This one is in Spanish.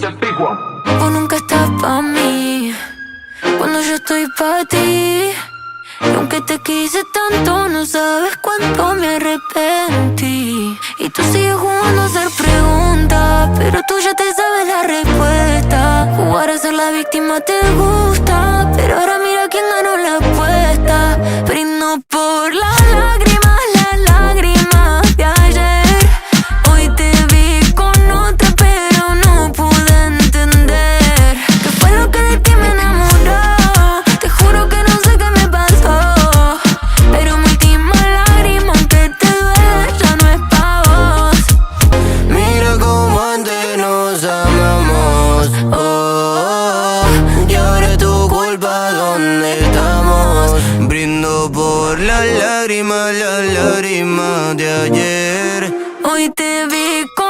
Vos nunca estás pa' mí cuando yo estoy pa' ti. Y aunque te quise tanto, no sabes cuánto me arrepentí. Y tú sigues jugando a hacer preguntas, pero tú ya te sabes la respuesta. Jugar a ser la víctima te gusta, pero ahora mira quién ganó la apuesta. Brindo por las lágrimas de ayer. Hoy te vi con otra, pero no pude entender qué fue lo que de ti me enamoró. Te juro que no sé qué me pasó, pero mi última lágrima, aunque te duele, ya no es pa' vos. Mira cómo antes nos amamos, oh, y ahora es tu culpa, ¿dónde estamos? Brindo por las lágrimas de ayer. Hoy te vi con